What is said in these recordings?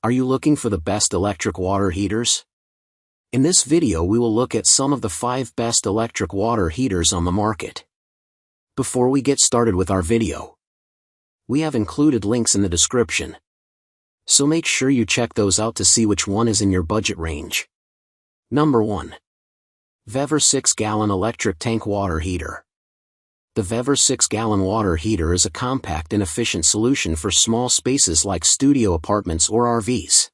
Are you looking for the best electric water heaters? In this video we will look at some of the 5 best electric water heaters on the market. Before we get started with our video, we have included links in the description, so make sure you check those out to see which one is in your budget range. Number 1. VEVOR 6-gallon electric tank water heater. The VEVOR 6-gallon water heater is a compact and efficient solution for small spaces like studio apartments or RVs.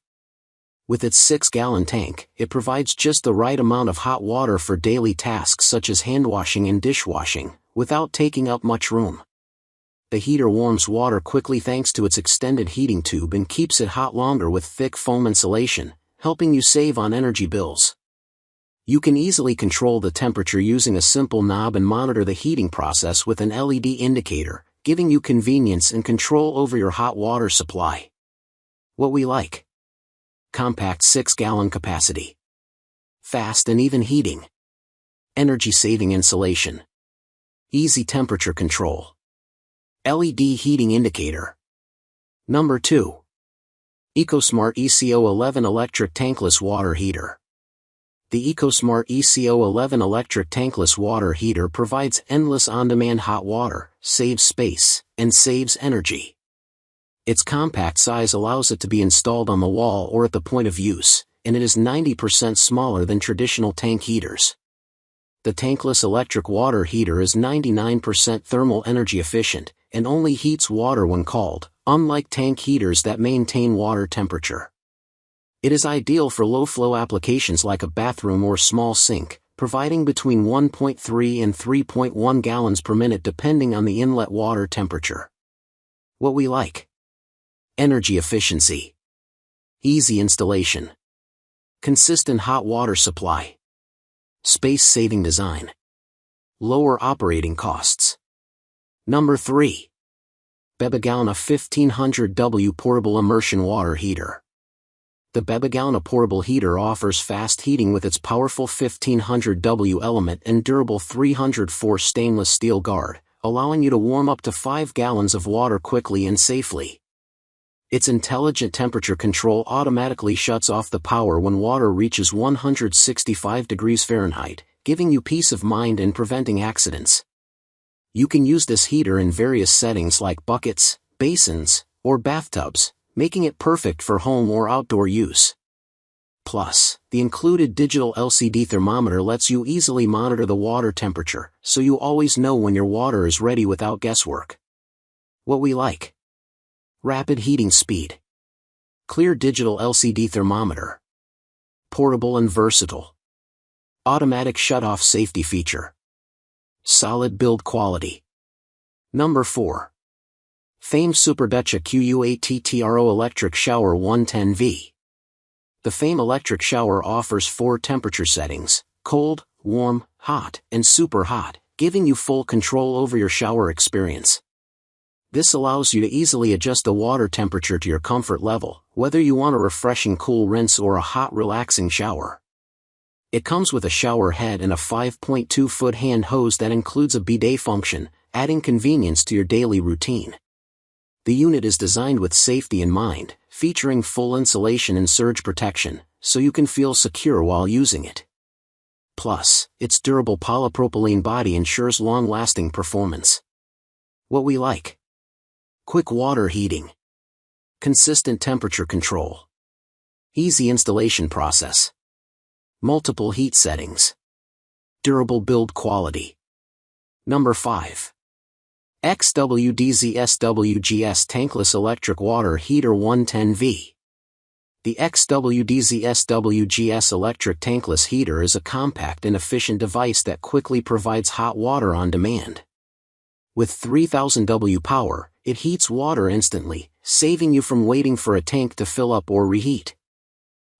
With its 6-gallon tank, it provides just the right amount of hot water for daily tasks such as handwashing and dishwashing, without taking up much room. The heater warms water quickly thanks to its extended heating tube and keeps it hot longer with thick foam insulation, helping you save on energy bills. You can easily control the temperature using a simple knob and monitor the heating process with an LED indicator, giving you convenience and control over your hot water supply. What we like: compact 6-gallon capacity, fast and even heating, energy-saving insulation, easy temperature control, LED heating indicator. Number 2. EcoSmart ECO11 Electric Tankless Water Heater. The EcoSmart ECO11 Electric Tankless Water Heater provides endless on-demand hot water, saves space, and saves energy. Its compact size allows it to be installed on the wall or at the point of use, and it is 90% smaller than traditional tank heaters. The tankless electric water heater is 99% thermal energy efficient, and only heats water when cold, unlike tank heaters that maintain water temperature. It is ideal for low-flow applications like a bathroom or small sink, providing between 1.3 and 3.1 gallons per minute depending on the inlet water temperature. What we like: energy efficiency, easy installation, consistent hot water supply, space-saving design, lower operating costs. Number 3. Bebaigowna 1500W Portable Immersion Water Heater. The Bebaigowna portable heater offers fast heating with its powerful 1500W element and durable 304 stainless steel guard, allowing you to warm up to 5 gallons of water quickly and safely. Its intelligent temperature control automatically shuts off the power when water reaches 165 degrees Fahrenheit, giving you peace of mind and preventing accidents. You can use this heater in various settings like buckets, basins, or bathtubs, making it perfect for home or outdoor use. Plus, the included digital LCD thermometer lets you easily monitor the water temperature, so you always know when your water is ready without guesswork. What we like: rapid heating speed, clear digital LCD thermometer, portable and versatile, automatic shut-off safety feature, solid build quality. Number 4. FAME SUPERDUCHA QUATTRO Electric Shower 110V. The FAME electric shower offers 4 temperature settings: cold, warm, hot, and super hot, giving you full control over your shower experience. This allows you to easily adjust the water temperature to your comfort level, whether you want a refreshing cool rinse or a hot relaxing shower. It comes with a shower head and a 5.2-foot hand hose that includes a bidet function, adding convenience to your daily routine. The unit is designed with safety in mind, featuring full insulation and surge protection, so you can feel secure while using it. Plus, its durable polypropylene body ensures long-lasting performance. What we like: quick water heating, consistent temperature control, easy installation process, multiple heat settings, durable build quality. Number 5. xwdzswgs Tankless Electric Water Heater 110V. The xwdzswgs electric tankless heater is a compact and efficient device that quickly provides hot water on demand. With 3000 W power, it heats water instantly, saving you from waiting for a tank to fill up or reheat.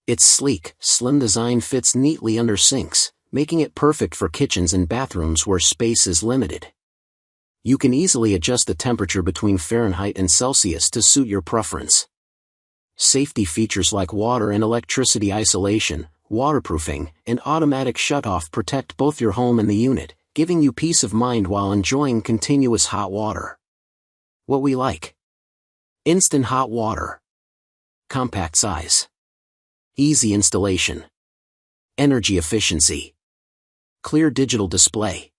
Its sleek, slim design fits neatly under sinks, making it perfect for kitchens and bathrooms where space is limited. You can easily adjust the temperature between Fahrenheit and Celsius to suit your preference. Safety features like water and electricity isolation, waterproofing, and automatic shutoff protect both your home and the unit, giving you peace of mind while enjoying continuous hot water. What we like: instant hot water, Compact size. Easy installation. Energy efficiency. Clear digital display.